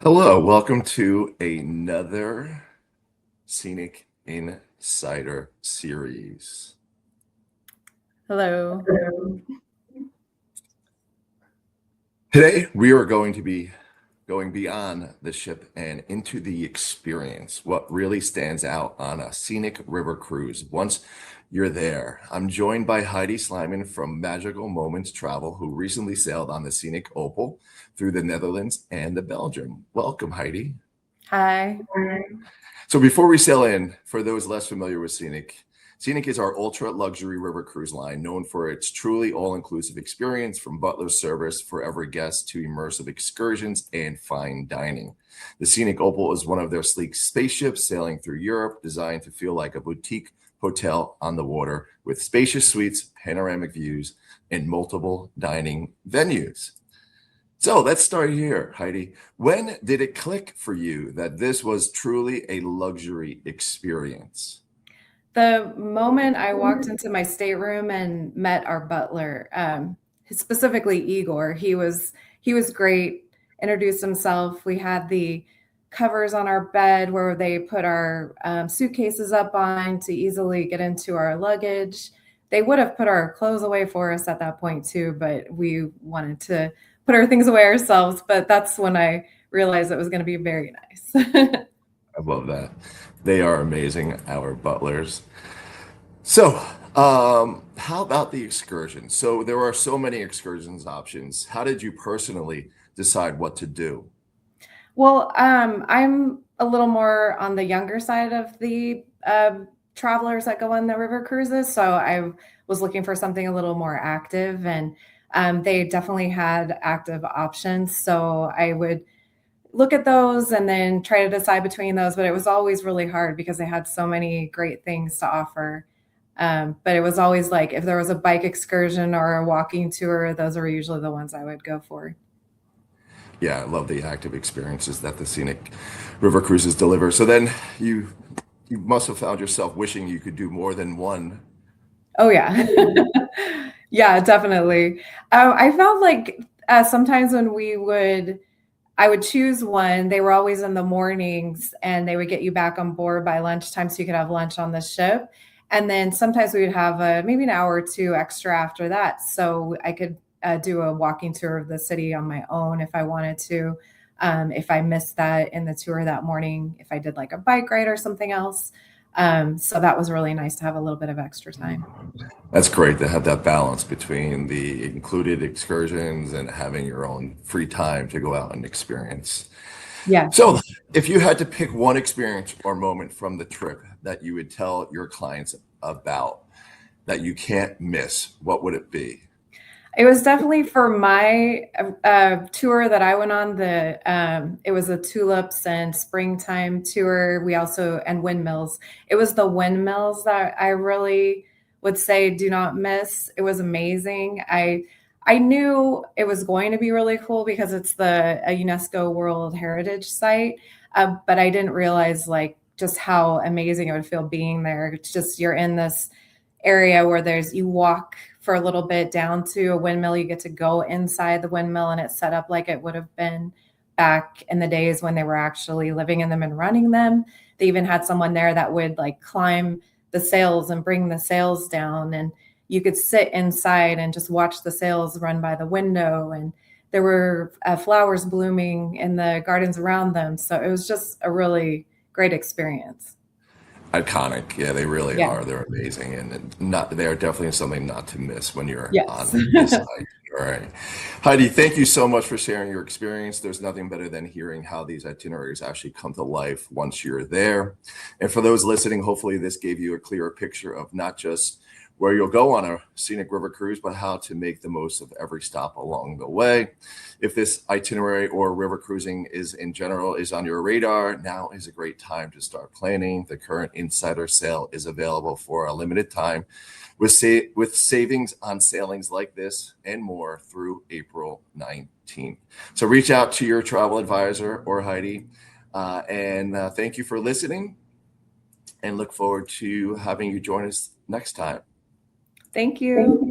Hello, welcome to another Scenic Insider series. Hello. Today, we are going to be going beyond the ship and into the experience, what really stands out on a scenic river cruise once you're there. I'm joined by Heide Sleiman from Magical Moments Travel, who recently sailed on the Scenic Opal through the Netherlands and the Belgium. Welcome, Heidi. Hi. So before we sail in, for those less familiar with Scenic is our ultra luxury river cruise line known for its truly all-inclusive experience, from butler service for every guest to immersive excursions and fine dining. The Scenic Opal is one of their sleek spaceships sailing through Europe, designed to feel like a boutique hotel on the water with spacious suites, panoramic views, and multiple dining venues. So let's start here, Heidi. When did it click for you that this was truly a luxury experience? The moment I walked into my stateroom and met our butler, specifically Igor, he was great. Introduced himself. We had the covers on our bed where they put our suitcases up on to easily get into our luggage. They would have put our clothes away for us at that point too, but we wanted to put our things away ourselves. But that's when I realized it was going to be very nice. I love that. They are amazing, our butlers. So, how about the excursion? So there are so many excursions options. How did you personally decide what to do? Well, I'm a little more on the younger side of the travelers that go on the river cruises. So I was looking for something a little more active, and they definitely had active options. So I would look at those and then try to decide between those. But it was always really hard because they had so many great things to offer. But it was always like if there was a bike excursion or a walking tour, those are usually the ones I would go for. Yeah, I love the active experiences that the scenic river cruises deliver. So then you must have found yourself wishing you could do more than one. Oh yeah. Yeah, definitely. I felt like sometimes when I would choose one, they were always in the mornings and they would get you back on board by lunchtime so you could have lunch on the ship. And then sometimes we would have maybe an hour or two extra after that. So I could do a walking tour of the city on my own if I wanted to. If I missed that in the tour that morning, if I did like a bike ride or something else. So that was really nice to have a little bit of extra time. That's great to have that balance between the included excursions and having your own free time to go out and experience. Yes. So, if you had to pick one experience or moment from the trip that you would tell your clients about that you can't miss, what would it be? It was definitely for my tour that I went on. It was a tulips and springtime tour. We also and windmills. It was the windmills that I really would say do not miss. It was amazing. I knew it was going to be really cool because it's a UNESCO World Heritage Site, but I didn't realize like just how amazing it would feel being there. It's just you're in this area where you walk for a little bit down to a windmill. You get to go inside the windmill and it's set up like it would have been back in the days when they were actually living in them and running them. They even had someone there that would like climb the sails and bring the sails down, and you could sit inside and just watch the sails run by the window, and there were flowers blooming in the gardens around them. So it was just a really great experience. Iconic. Yeah, they really Yeah. are. They're amazing, and not they're definitely something not to miss when you're Yes. on this hike. All right, Heidi, thank you so much for sharing your experience. There's nothing better than hearing how these itineraries actually come to life once you're there. And for those listening, hopefully this gave you a clearer picture of not just where you'll go on a scenic river cruise, but how to make the most of every stop along the way. If this itinerary or river cruising is in general is on your radar, now is a great time to start planning. The current insider sale is available for a limited time with savings on sailings like this and more through April 19th. So reach out to your travel advisor or Heidi. And thank you for listening, and look forward to having you join us next time. Thank you.